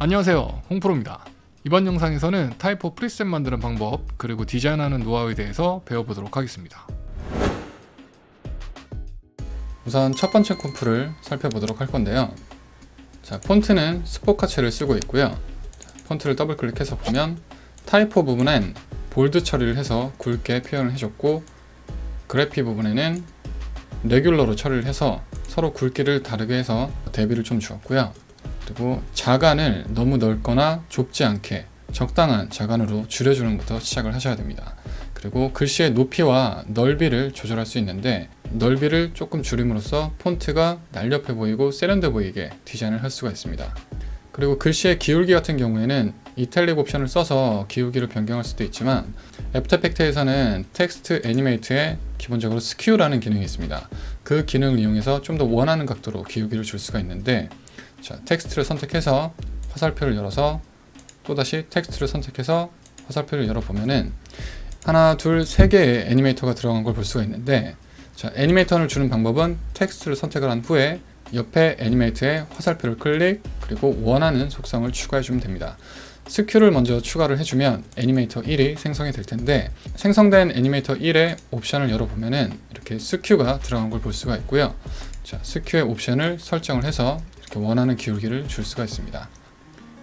안녕하세요, 홍프로입니다. 이번 영상에서는 타입4 프리셋 만드는 방법 그리고 디자인하는 노하우에 대해서 배워보도록 하겠습니다. 우선 첫 번째 콤프를 살펴보도록 할 건데요. 자, 폰트는 스포카체를 쓰고 있고요. 폰트를 더블 클릭해서 보면 타입4 부분엔 볼드 처리를 해서 굵게 표현을 해줬고, 그래피 부분에는 레귤러로 처리를 해서 서로 굵기를 다르게 해서 대비를 좀 주었고요. 그리고 자간을 너무 넓거나 좁지 않게 적당한 자간으로 줄여주는 것부터 시작을 하셔야 됩니다. 그리고 글씨의 높이와 넓이를 조절할 수 있는데, 넓이를 조금 줄임으로써 폰트가 날렵해 보이고 세련돼 보이게 디자인을 할 수가 있습니다. 그리고 글씨의 기울기 같은 경우에는 이탈릭 옵션을 써서 기울기를 변경할 수도 있지만, 애프터 이펙트에서는 텍스트 애니메이트에 기본적으로 스큐라는 기능이 있습니다. 그 기능을 이용해서 좀 더 원하는 각도로 기울기를 줄 수가 있는데, 자, 텍스트를 선택해서 화살표를 열어서 또다시 텍스트를 선택해서 화살표를 열어보면은 하나, 둘, 세 개의 애니메이터가 들어간 걸 볼 수가 있는데, 자, 애니메이터를 주는 방법은 텍스트를 선택을 한 후에 옆에 애니메이터에 화살표를 클릭, 그리고 원하는 속성을 추가해주면 됩니다. 스큐를 먼저 추가를 해주면 애니메이터 1이 생성이 될 텐데, 생성된 애니메이터 1의 옵션을 열어보면은 이렇게 스큐가 들어간 걸 볼 수가 있고요. 자, 스큐의 옵션을 설정을 해서 이렇게 원하는 기울기를 줄 수가 있습니다.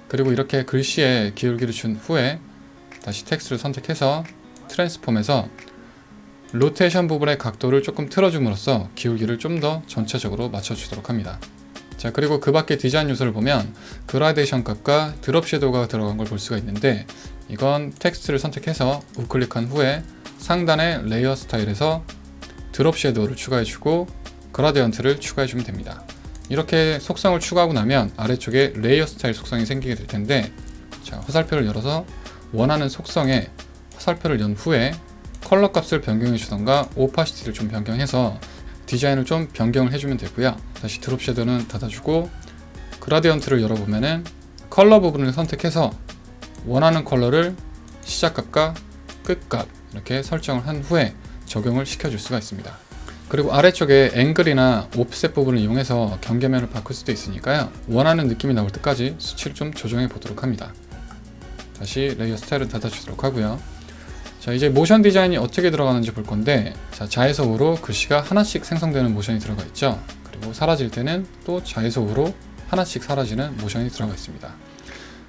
그리고 이렇게 글씨에 기울기를 준 후에 다시 텍스트를 선택해서 트랜스폼에서 로테이션 부분의 각도를 조금 틀어줌으로써 기울기를 좀 더 전체적으로 맞춰주도록 합니다. 자, 그리고 그 밖에 디자인 요소를 보면 그라데이션 값과 드롭 섀도우가 들어간 걸 볼 수가 있는데, 이건 텍스트를 선택해서 우클릭한 후에 상단의 레이어 스타일에서 드롭 섀도우를 추가해주고 그라디언트를 추가해주면 됩니다. 이렇게 속성을 추가하고 나면 아래쪽에 레이어 스타일 속성이 생기게 될 텐데, 자, 화살표를 열어서 원하는 속성에 화살표를 연 후에 컬러 값을 변경해 주던가 오파시티를 좀 변경해서 디자인을 좀 변경을 해주면 되고요. 다시 드롭 섀도우는 닫아주고 그라디언트를 열어보면은 컬러 부분을 선택해서 원하는 컬러를 시작값과 끝값 이렇게 설정을 한 후에 적용을 시켜줄 수가 있습니다. 그리고 아래쪽에 앵글이나 오프셋 부분을 이용해서 경계면을 바꿀 수도 있으니까요. 원하는 느낌이 나올 때까지 수치를 좀 조정해 보도록 합니다. 다시 레이어 스타일을 닫아주도록 하고요. 자, 이제 모션 디자인이 어떻게 들어가는지 볼 건데, 자, 좌에서 우로 글씨가 하나씩 생성되는 모션이 들어가 있죠. 그리고 사라질 때는 또 좌에서 우로 하나씩 사라지는 모션이 들어가 있습니다.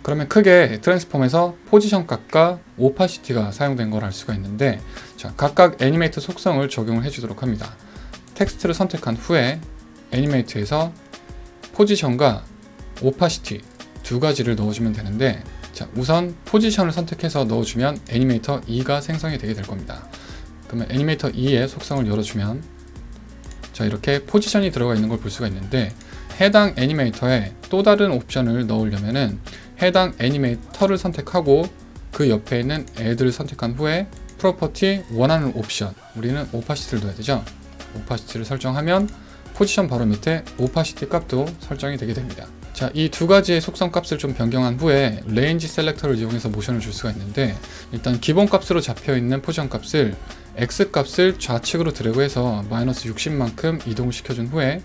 그러면 크게 트랜스폼에서 포지션 값과 오파시티가 사용된 걸 알 수가 있는데, 자, 각각 애니메이터 속성을 적용을 해주도록 합니다. 텍스트를 선택한 후에 애니메이트에서 포지션과 오파시티 두 가지를 넣어주면 되는데, 자, 우선 포지션을 선택해서 넣어주면 애니메이터 2가 생성이 되게 될 겁니다. 그러면 애니메이터 2의 속성을 열어주면, 자, 이렇게 포지션이 들어가 있는 걸 볼 수가 있는데, 해당 애니메이터에 또 다른 옵션을 넣으려면은 해당 애니메이터를 선택하고 그 옆에 있는 add를 선택한 후에 프로퍼티 원하는 옵션, 우리는 오파시티를 넣어야 되죠. 오파시티를 설정하면 포지션 바로 밑에 오파시티 값도 설정이 되게 됩니다. 자, 이 두 가지의 속성 값을 좀 변경한 후에 레인지 셀렉터를 이용해서 모션을 줄 수가 있는데, 일단 기본 값으로 잡혀 있는 포지션 값을 X 값을 좌측으로 드래그해서 마이너스 60만큼 이동을 시켜준 후에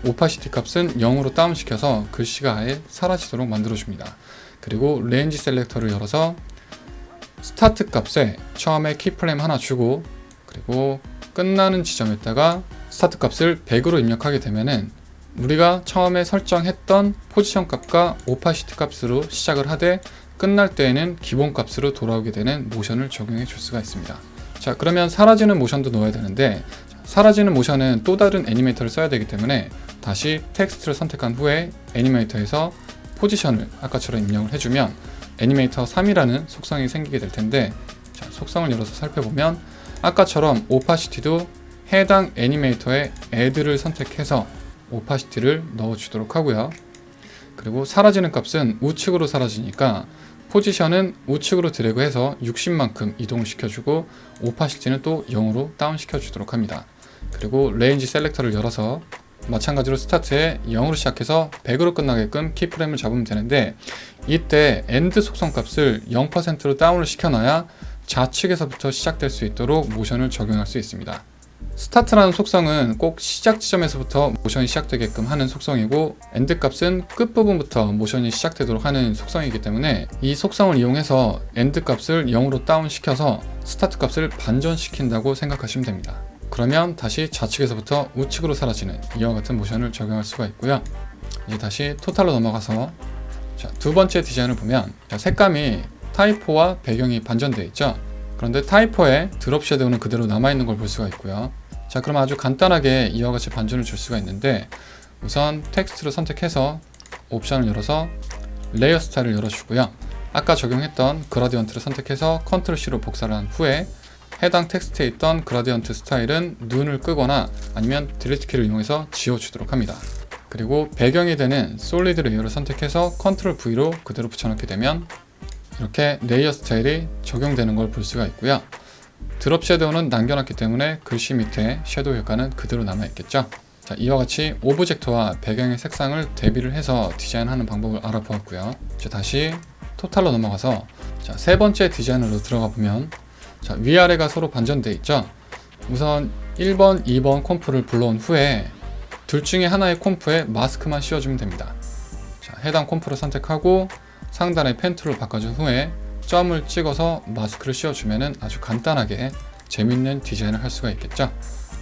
오파시티 값은 0으로 다운시켜서 글씨가 아예 사라지도록 만들어줍니다. 그리고 레인지 셀렉터를 열어서 스타트 값에 처음에 키프레임 하나 주고, 그리고 끝나는 지점에다가 스타트 값을 100으로 입력하게 되면은 우리가 처음에 설정했던 포지션 값과 오파시티 값으로 시작을 하되 끝날 때에는 기본 값으로 돌아오게 되는 모션을 적용해 줄 수가 있습니다. 자, 그러면 사라지는 모션도 넣어야 되는데, 사라지는 모션은 또 다른 애니메이터를 써야 되기 때문에 다시 텍스트를 선택한 후에 애니메이터에서 포지션을 아까처럼 입력을 해주면 애니메이터 3이라는 속성이 생기게 될 텐데, 자, 속성을 열어서 살펴보면 아까처럼 오파시티도 해당 애니메이터의 add를 선택해서 오파시티를 넣어주도록 하고요. 그리고 사라지는 값은 우측으로 사라지니까 포지션은 우측으로 드래그해서 60만큼 이동을 시켜주고 오파시티는 또 0으로 다운시켜주도록 합니다. 그리고 레인지 셀렉터를 열어서 마찬가지로 스타트에 0으로 시작해서 100으로 끝나게끔 키프레임을 잡으면 되는데, 이때 end 속성 값을 0%로 다운을 시켜놔야 좌측에서부터 시작될 수 있도록 모션을 적용할 수 있습니다. 스타트라는 속성은 꼭 시작 지점에서부터 모션이 시작되게끔 하는 속성이고, 엔드 값은 끝부분부터 모션이 시작되도록 하는 속성이기 때문에 이 속성을 이용해서 엔드 값을 0으로 다운시켜서 스타트 값을 반전시킨다고 생각하시면 됩니다. 그러면 다시 좌측에서부터 우측으로 사라지는 이와 같은 모션을 적용할 수가 있고요. 이제 다시 토탈로 넘어가서 두 번째 디자인을 보면 색감이 타입4와 배경이 반전되어 있죠. 그런데 타입4의 드롭 섀도우는 그대로 남아있는 걸 볼 수가 있고요. 자, 그럼 아주 간단하게 이와 같이 반전을 줄 수가 있는데, 우선 텍스트를 선택해서 옵션을 열어서 레이어 스타일을 열어주고요. 아까 적용했던 그라디언트를 선택해서 컨트롤 C로 복사를 한 후에 해당 텍스트에 있던 그라디언트 스타일은 눈을 끄거나 아니면 딜리트 키를 이용해서 지워주도록 합니다. 그리고 배경이 되는 솔리드 레이어를 선택해서 컨트롤 V로 그대로 붙여넣게 되면 이렇게 레이어 스타일이 적용되는 걸 볼 수가 있고요. 드롭 섀도우는 남겨놨기 때문에 글씨 밑에 섀도우 효과는 그대로 남아있겠죠. 자, 이와 같이 오브젝트와 배경의 색상을 대비를 해서 디자인하는 방법을 알아보았고요. 자, 다시 토탈로 넘어가서 세 번째 디자인으로 들어가 보면 위아래가 서로 반전되어 있죠. 우선 1번, 2번 콤프를 불러온 후에 둘 중에 하나의 콤프에 마스크만 씌워주면 됩니다. 자, 해당 콤프를 선택하고 상단의 펜 툴을 바꿔준 후에 점을 찍어서 마스크를 씌워주면 아주 간단하게 재밌는 디자인을 할 수가 있겠죠.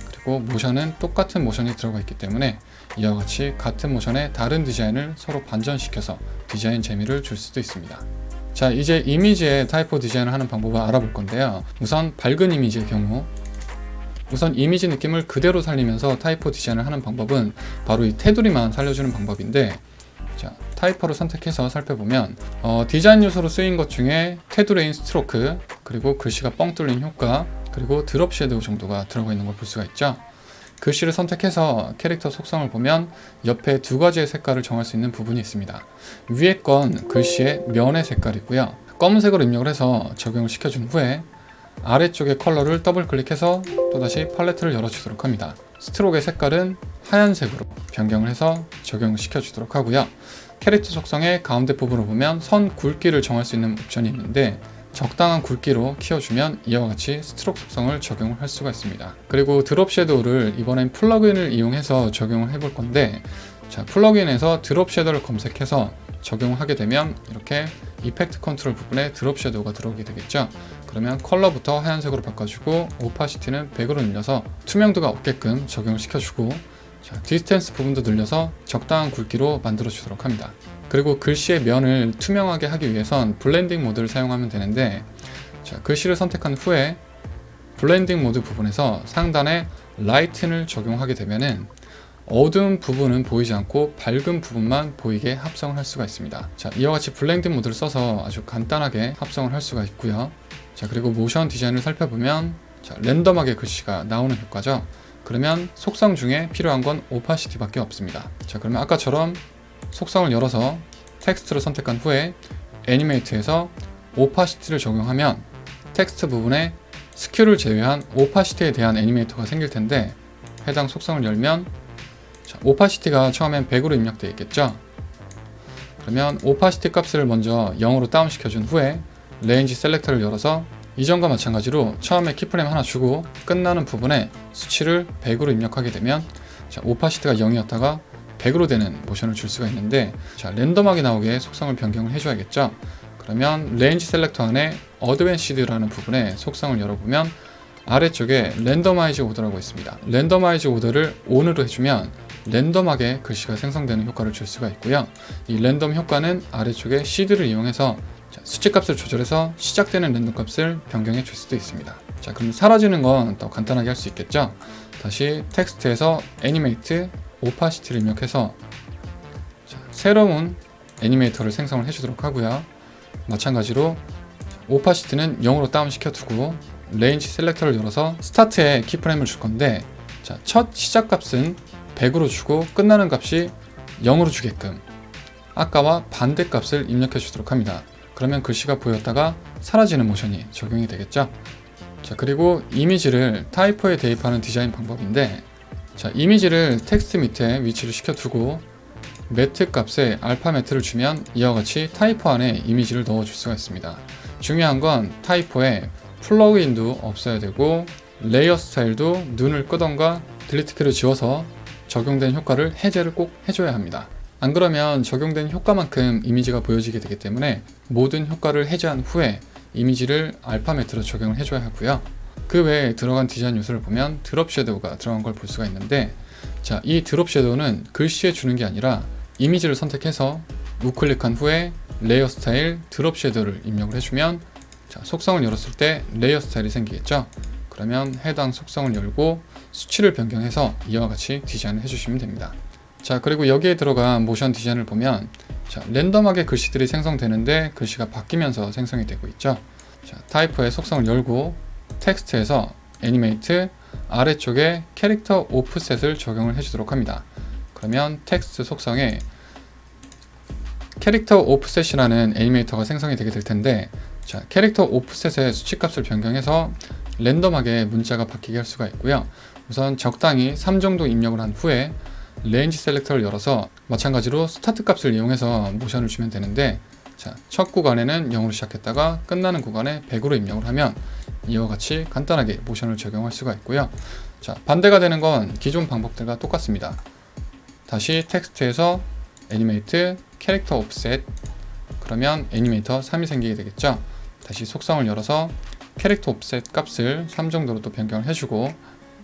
그리고 모션은 똑같은 모션이 들어가 있기 때문에 이와 같이 같은 모션의 다른 디자인을 서로 반전시켜서 디자인 재미를 줄 수도 있습니다. 자, 이제 이미지의 타입4 디자인을 하는 방법을 알아볼 건데요. 우선 밝은 이미지의 경우, 우선 이미지 느낌을 그대로 살리면서 타입4 디자인을 하는 방법은 바로 이 테두리만 살려주는 방법인데, 자, 타입4를 선택해서 살펴보면 디자인 요소로 쓰인 것 중에 테두리인 스트로크, 그리고 글씨가 뻥 뚫린 효과, 그리고 드롭 섀도우 정도가 들어가 있는 걸 볼 수가 있죠. 글씨를 선택해서 캐릭터 속성을 보면 옆에 두 가지의 색깔을 정할 수 있는 부분이 있습니다. 위에 건 글씨의 면의 색깔이고요. 검은색으로 입력을 해서 적용을 시켜준 후에 아래쪽의 컬러를 더블 클릭해서 또다시 팔레트를 열어주도록 합니다. 스트로크의 색깔은 하얀색으로 변경을 해서 적용을 시켜주도록 하고요. 캐릭터 속성의 가운데 부분을 보면 선 굵기를 정할 수 있는 옵션이 있는데, 적당한 굵기로 키워주면 이와 같이 스트로크 속성을 적용을 할 수가 있습니다. 그리고 드롭 섀도우를 이번엔 플러그인을 이용해서 적용을 해볼 건데, 자, 플러그인에서 드롭 섀도우를 검색해서 적용을 하게 되면 이렇게 이펙트 컨트롤 부분에 드롭 섀도우가 들어오게 되겠죠. 그러면 컬러부터 하얀색으로 바꿔주고 오파시티는 100으로 늘려서 투명도가 없게끔 적용을 시켜주고, 자, 디스텐스 부분도 늘려서 적당한 굵기로 만들어 주도록 합니다. 그리고 글씨의 면을 투명하게 하기 위해선 블렌딩 모드를 사용하면 되는데, 자, 글씨를 선택한 후에 블렌딩 모드 부분에서 상단에 라이튼을 적용하게 되면은 어두운 부분은 보이지 않고 밝은 부분만 보이게 합성을 할 수가 있습니다. 자, 이와 같이 블렌딩 모드를 써서 아주 간단하게 합성을 할 수가 있고요. 자, 그리고 모션 디자인을 살펴보면 랜덤하게 글씨가 나오는 효과죠. 그러면 속성 중에 필요한 건 오파시티 밖에 없습니다. 자, 그러면 아까처럼 속성을 열어서 텍스트를 선택한 후에 애니메이트에서 오파시티를 적용하면 텍스트 부분에 스큐를 제외한 오파시티에 대한 애니메이터가 생길 텐데, 해당 속성을 열면 오파시티가 처음엔 100으로 입력되어 있겠죠. 그러면 오파시티 값을 먼저 0으로 다운시켜준 후에 레인지 셀렉터를 열어서 이전과 마찬가지로 처음에 키프레임 하나 주고 끝나는 부분에 수치를 100으로 입력하게 되면 오파시티가 0이었다가 100으로 되는 모션을 줄 수가 있는데, 자, 랜덤하게 나오게 속성을 변경을 해줘야겠죠. 그러면 레인지 셀렉터 안에 어드밴시드라는 부분에 속성을 열어보면 아래쪽에 랜더마이즈 오더라고 있습니다. 랜더마이즈 오더를 ON으로 해주면 랜덤하게 글씨가 생성되는 효과를 줄 수가 있고요. 이 랜덤 효과는 아래쪽에 시드를 이용해서 수치 값을 조절해서 시작되는 랜덤 값을 변경해 줄 수도 있습니다. 자, 그럼 사라지는 건 더 간단하게 할 수 있겠죠. 다시 텍스트에서 애니메이트 오파시티를 입력해서 새로운 애니메이터를 생성을 해주도록 하고요. 마찬가지로 오파시티는 0으로 다운시켜 두고 레인지 셀렉터를 열어서 스타트에 키프레임을 줄 건데, 자, 첫 시작 값은 100으로 주고 끝나는 값이 0으로 주게끔 아까와 반대 값을 입력해 주도록 합니다. 그러면 글씨가 보였다가 사라지는 모션이 적용이 되겠죠. 자, 그리고 이미지를 타입4에 대입하는 디자인 방법인데, 자, 이미지를 텍스트 밑에 위치를 시켜두고 매트 값에 알파 매트를 주면 이와 같이 타입4 안에 이미지를 넣어줄 수가 있습니다. 중요한 건 타입4에 플러그인도 없어야 되고 레이어 스타일도 눈을 끄던가 딜리트 키를 지워서 적용된 효과를 해제를 꼭 해줘야 합니다. 안 그러면 적용된 효과만큼 이미지가 보여지게 되기 때문에 모든 효과를 해제한 후에 이미지를 알파 매트로 적용을 해줘야 하고요. 그 외에 들어간 디자인 요소를 보면 드롭 섀도우가 들어간 걸 볼 수가 있는데, 자, 이 드롭 섀도우는 글씨에 주는 게 아니라 이미지를 선택해서 우클릭한 후에 레이어 스타일 드롭 섀도우를 입력을 해주면, 자, 속성을 열었을 때 레이어 스타일이 생기겠죠. 그러면 해당 속성을 열고 수치를 변경해서 이와 같이 디자인을 해주시면 됩니다. 자, 그리고 여기에 들어간 모션 디자인을 보면, 자, 랜덤하게 글씨들이 생성되는데 글씨가 바뀌면서 생성이 되고 있죠. 자, 타이퍼의 속성을 열고 텍스트에서 애니메이트 아래쪽에 캐릭터 오프셋을 적용을 해주도록 합니다. 그러면 텍스트 속성에 캐릭터 오프셋이라는 애니메이터가 생성이 되게 될 텐데, 자, 캐릭터 오프셋의 수치값을 변경해서 랜덤하게 문자가 바뀌게 할 수가 있고요. 우선 적당히 3 정도 입력을 한 후에 레인지 셀렉터를 열어서 마찬가지로 스타트 값을 이용해서 모션을 주면 되는데, 자, 첫 구간에는 0으로 시작했다가 끝나는 구간에 100으로 입력을 하면 이와 같이 간단하게 모션을 적용할 수가 있고요. 자, 반대가 되는 건 기존 방법들과 똑같습니다. 다시 텍스트에서 애니메이트 캐릭터 오프셋, 그러면 애니메이터 3이 생기게 되겠죠. 다시 속성을 열어서 캐릭터 오프셋 값을 3 정도로 또 변경을 해주고,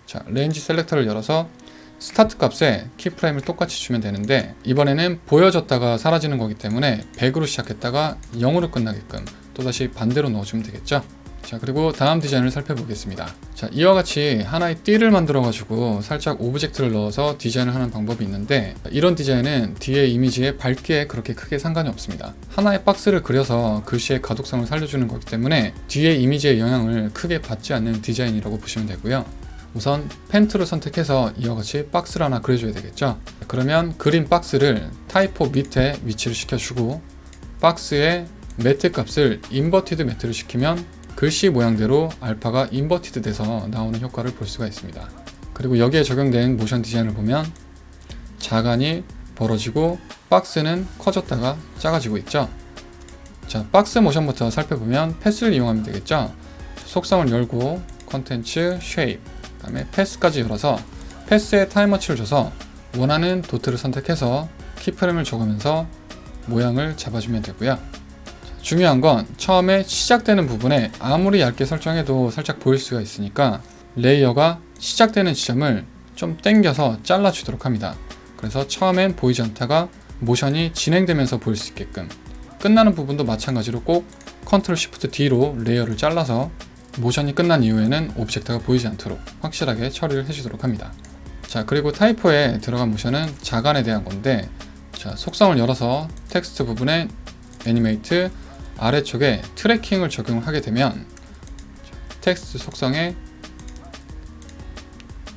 자, 레인지 셀렉터를 열어서 스타트 값에 키프레임을 똑같이 주면 되는데, 이번에는 보여졌다가 사라지는 거기 때문에 100으로 시작했다가 0으로 끝나게끔 또다시 반대로 넣어주면 되겠죠. 자, 그리고 다음 디자인을 살펴보겠습니다. 자, 이와 같이 하나의 띠를 만들어 가지고 살짝 오브젝트를 넣어서 디자인을 하는 방법이 있는데, 이런 디자인은 뒤에 이미지의 밝기에 그렇게 크게 상관이 없습니다. 하나의 박스를 그려서 글씨의 가독성을 살려주는 거기 때문에 뒤에 이미지의 영향을 크게 받지 않는 디자인이라고 보시면 되고요. 우선 펜툴을 선택해서 이와 같이 박스를 하나 그려줘야 되겠죠. 그러면 그린 박스를 타이포 밑에 위치를 시켜주고 박스의 매트 값을 인버티드 매트를 시키면 글씨 모양대로 알파가 인버티드 돼서 나오는 효과를 볼 수가 있습니다. 그리고 여기에 적용된 모션 디자인을 보면 자간이 벌어지고 박스는 커졌다가 작아지고 있죠. 자, 박스 모션부터 살펴보면 패스를 이용하면 되겠죠. 속성을 열고 컨텐츠, 쉐입, 그 다음에 패스까지 열어서 패스에 타임워치를 줘서 원하는 도트를 선택해서 키프레임을 적으면서 모양을 잡아주면 되고요. 중요한 건 처음에 시작되는 부분에 아무리 얇게 설정해도 살짝 보일 수가 있으니까 레이어가 시작되는 지점을 좀 당겨서 잘라주도록 합니다. 그래서 처음엔 보이지 않다가 모션이 진행되면서 보일 수 있게끔, 끝나는 부분도 마찬가지로 꼭 컨트롤 시프트 D로 레이어를 잘라서 모션이 끝난 이후에는 오브젝트가 보이지 않도록 확실하게 처리를 해주도록 합니다. 자, 그리고 타이포에 들어간 모션은 자간에 대한 건데, 자, 속성을 열어서 텍스트 부분에 애니메이트 아래쪽에 트래킹을 적용하게 되면 텍스트 속성에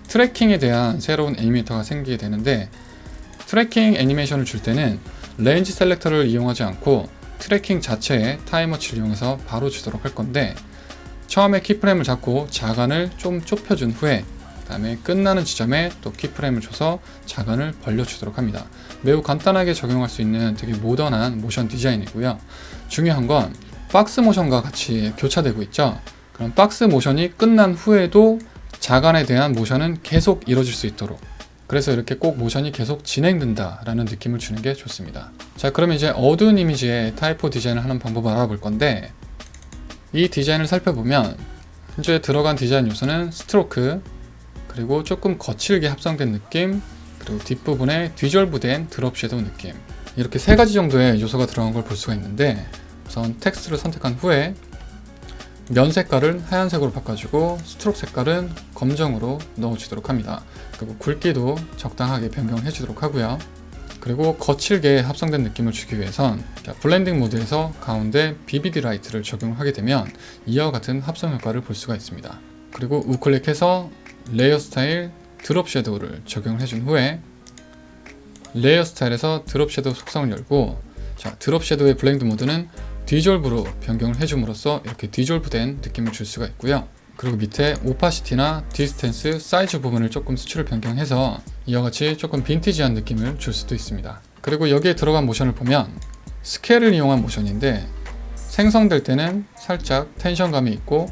트래킹에 대한 새로운 애니메이터가 생기게 되는데, 트래킹 애니메이션을 줄 때는 레인지 셀렉터를 이용하지 않고 트래킹 자체에 타임워치를 이용해서 바로 주도록 할 건데, 처음에 키프레임을 잡고 자간을 좀 좁혀준 후에 그 다음에 끝나는 지점에 또 키프레임을 줘서 자간을 벌려주도록 합니다. 매우 간단하게 적용할 수 있는 되게 모던한 모션 디자인이고요. 중요한 건 박스 모션과 같이 교차되고 있죠. 그럼 박스 모션이 끝난 후에도 자간에 대한 모션은 계속 이루어질 수 있도록, 그래서 이렇게 꼭 모션이 계속 진행된다 라는 느낌을 주는 게 좋습니다. 자, 그럼 이제 어두운 이미지에 타이포 디자인을 하는 방법을 알아볼 건데, 이 디자인을 살펴보면 현재 들어간 디자인 요소는 스트로크, 그리고 조금 거칠게 합성된 느낌, 그리고 뒷부분에 디졸브된 드롭 섀도우 느낌, 이렇게 3가지 정도의 요소가 들어간 걸 볼 수가 있는데, 우선 텍스트를 선택한 후에 면 색깔을 하얀색으로 바꿔주고 스트로크 색깔은 검정으로 넣어주도록 합니다. 그리고 굵기도 적당하게 변경해 주도록 하고요. 그리고 거칠게 합성된 느낌을 주기 위해선 블렌딩 모드에서 가운데 BBD 라이트를 적용하게 되면 이와 같은 합성 효과를 볼 수가 있습니다. 그리고 우클릭해서 레이어 스타일 드롭 섀도우를 적용을 해준 후에 레이어 스타일에서 드롭 섀도우 속성을 열고, 자, 드롭 섀도우의 블렌드 모드는 디졸브로 변경을 해줌으로써 이렇게 디졸브된 느낌을 줄 수가 있고요. 그리고 밑에 오파시티나 디스텐스, 사이즈 부분을 조금 수치를 변경해서 이와 같이 조금 빈티지한 느낌을 줄 수도 있습니다. 그리고 여기에 들어간 모션을 보면 스케일을 이용한 모션인데, 생성될 때는 살짝 텐션감이 있고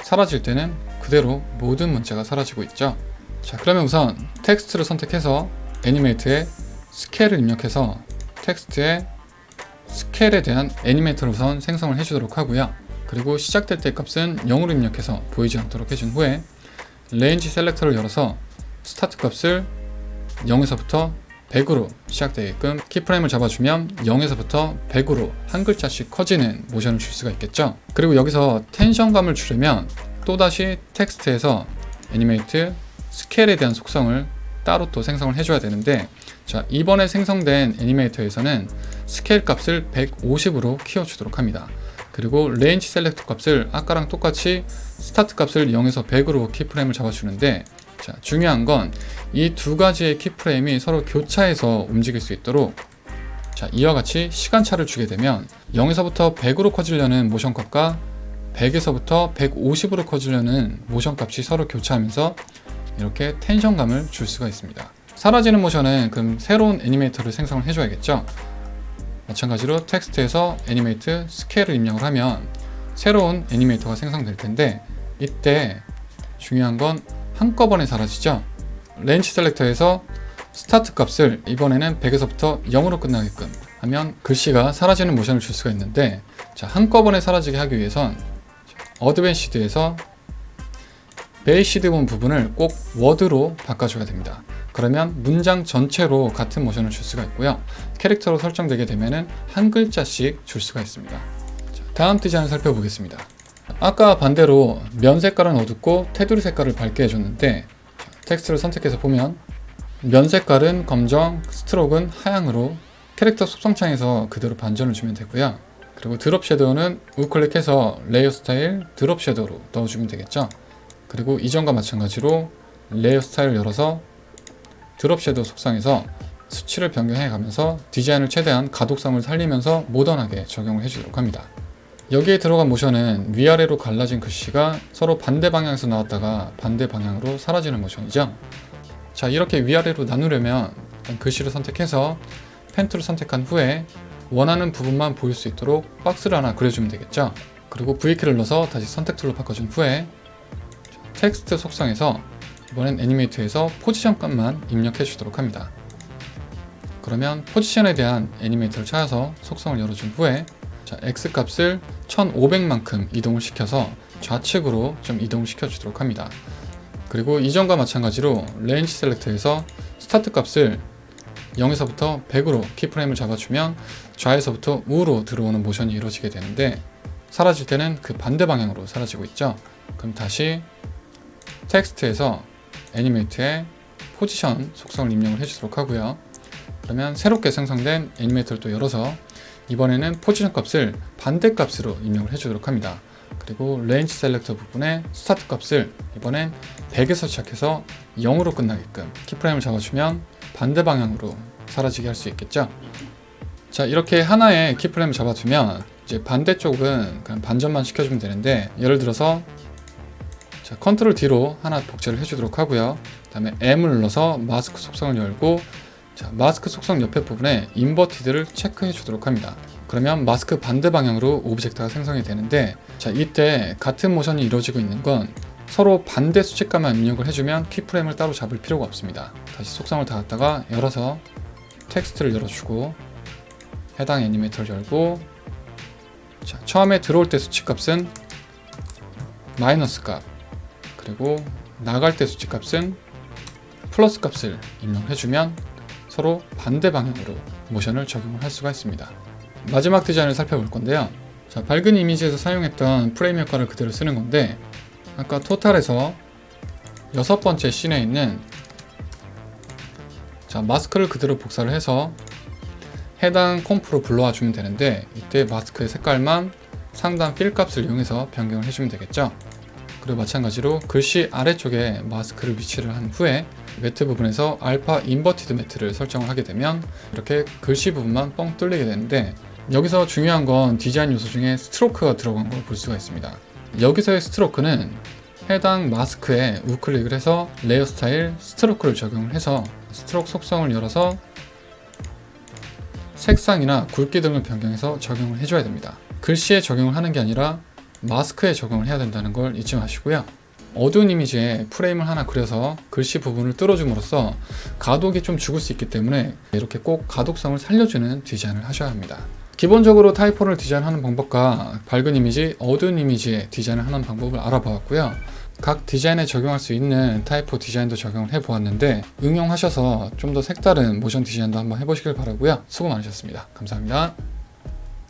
사라질 때는 그대로 모든 문자가 사라지고 있죠. 자, 그러면 우선 텍스트를 선택해서 애니메이트에 스케일을 입력해서 텍스트에 스케일에 대한 애니메이터를 우선 생성을 해주도록 하고요. 그리고 시작될 때 값은 0으로 입력해서 보이지 않도록 해준 후에 레인지 셀렉터를 열어서 스타트 값을 0에서부터 100으로 시작되게끔 키프레임을 잡아주면 0에서부터 100으로 한 글자씩 커지는 모션을 줄 수가 있겠죠. 그리고 여기서 텐션감을 주려면 또다시 텍스트에서 애니메이트 스케일에 대한 속성을 따로 또 생성을 해줘야 되는데, 자, 이번에 생성된 애니메이터에서는 스케일 값을 150으로 키워주도록 합니다. 그리고 레인지 셀렉터 값을 아까랑 똑같이 스타트 값을 0에서 100으로 키프레임을 잡아주는데, 자, 중요한 건 이 두 가지의 키프레임이 서로 교차해서 움직일 수 있도록, 자, 이와 같이 시간차를 주게 되면 0에서부터 100으로 커지려는 모션 값과 100에서부터 150으로 커지려는 모션 값이 서로 교차하면서 이렇게 텐션감을 줄 수가 있습니다. 사라지는 모션은 그럼 새로운 애니메이터를 생성을 해줘야겠죠. 마찬가지로 텍스트에서 애니메이트 스케일을 입력을 하면 새로운 애니메이터가 생성될 텐데, 이때 중요한 건 한꺼번에 사라지죠. 레인지 셀렉터에서 스타트 값을 이번에는 100에서부터 0으로 끝나게끔 하면 글씨가 사라지는 모션을 줄 수가 있는데, 자, 한꺼번에 사라지게 하기 위해선 어드밴시드에서 베이시드 본 부분을 꼭 워드로 바꿔줘야 됩니다. 그러면 문장 전체로 같은 모션을 줄 수가 있고요. 캐릭터로 설정되게 되면은 한 글자씩 줄 수가 있습니다. 자, 다음 디자인을 살펴보겠습니다. 아까 반대로 면 색깔은 어둡고 테두리 색깔을 밝게 해줬는데, 텍스트를 선택해서 보면 면 색깔은 검정, 스트로크는 하향으로 캐릭터 속성창에서 그대로 반전을 주면 되고요. 그리고 드롭 섀도우는 우클릭해서 레이어 스타일 드롭 섀도우로 넣어주면 되겠죠. 그리고 이전과 마찬가지로 레이어 스타일을 열어서 드롭 섀도우 속성에서 수치를 변경해 가면서 디자인을 최대한 가독성을 살리면서 모던하게 적용을 해주도록 합니다. 여기에 들어간 모션은 위아래로 갈라진 글씨가 서로 반대 방향에서 나왔다가 반대 방향으로 사라지는 모션이죠. 자, 이렇게 위아래로 나누려면 일단 글씨를 선택해서 펜 툴을 선택한 후에 원하는 부분만 보일 수 있도록 박스를 하나 그려주면 되겠죠. 그리고 V키를 눌러서 다시 선택 툴로 바꿔준 후에 텍스트 속성에서 이번엔 애니메이트에서 포지션 값만 입력해 주도록 합니다. 그러면 포지션에 대한 애니메이터를 찾아서 속성을 열어준 후에, 자, X 값을 1500만큼 이동을 시켜서 좌측으로 좀 이동을 시켜 주도록 합니다. 그리고 이전과 마찬가지로 레인지 셀렉터에서 스타트 값을 0에서부터 100으로 키프레임을 잡아주면 좌에서부터 우로 들어오는 모션이 이루어지게 되는데, 사라질 때는 그 반대 방향으로 사라지고 있죠. 그럼 다시 텍스트에서 애니메이트에 포지션 속성을 입력을 해주도록 하고요. 그러면 새롭게 생성된 애니메이터를 또 열어서 이번에는 포지션 값을 반대 값으로 입력을 해주도록 합니다. 그리고 레인지 셀렉터 부분에 스타트 값을 이번엔 100에서 시작해서 0으로 끝나게끔 키프레임을 잡아주면 반대 방향으로 사라지게 할 수 있겠죠. 자, 이렇게 하나의 키프레임을 잡아주면 이제 반대쪽은 그냥 반전만 시켜주면 되는데, 예를 들어서 자, 컨트롤 D로 하나 복제를 해주도록 하고요. 그 다음에 M을 눌러서 마스크 속성을 열고, 자, 마스크 속성 옆에 부분에 인버티드를 체크해 주도록 합니다. 그러면 마스크 반대 방향으로 오브젝트가 생성이 되는데, 자, 이때 같은 모션이 이루어지고 있는 건 서로 반대 수치값만 입력을 해주면 키프레임을 따로 잡을 필요가 없습니다. 다시 속성을 닫았다가 열어서 텍스트를 열어주고 해당 애니메이터를 열고, 자, 처음에 들어올 때 수치값은 마이너스 값, 그리고 나갈 때 수치값은 플러스 값을 입력해주면 서로 반대 방향으로 모션을 적용을 할 수가 있습니다. 마지막 디자인을 살펴볼 건데요. 자, 밝은 이미지에서 사용했던 프레임 효과를 그대로 쓰는 건데, 아까 토탈에서 6번째 씬에 있는, 자, 마스크를 그대로 복사를 해서 해당 콤프로 불러와 주면 되는데, 이때 마스크의 색깔만 상단 필 값을 이용해서 변경을 해주면 되겠죠. 그리고 마찬가지로 글씨 아래쪽에 마스크를 위치를 한 후에 매트 부분에서 알파 인버티드 매트를 설정을 하게 되면 이렇게 글씨 부분만 뻥 뚫리게 되는데, 여기서 중요한 건 디자인 요소 중에 스트로크가 들어간 걸 볼 수가 있습니다. 여기서의 스트로크는 해당 마스크에 우클릭을 해서 레이어 스타일 스트로크를 적용을 해서 스트로크 속성을 열어서 색상이나 굵기 등을 변경해서 적용을 해줘야 됩니다. 글씨에 적용을 하는 게 아니라 마스크에 적용을 해야 된다는 걸 잊지 마시고요. 어두운 이미지에 프레임을 하나 그려서 글씨 부분을 뚫어줌으로써 가독이 좀 죽을 수 있기 때문에 이렇게 꼭 가독성을 살려주는 디자인을 하셔야 합니다. 기본적으로 타이포를 디자인하는 방법과 밝은 이미지, 어두운 이미지에 디자인을 하는 방법을 알아보았고요. 각 디자인에 적용할 수 있는 타이포 디자인도 적용을 해보았는데 응용하셔서 좀 더 색다른 모션 디자인도 한번 해보시길 바라고요. 수고 많으셨습니다. 감사합니다.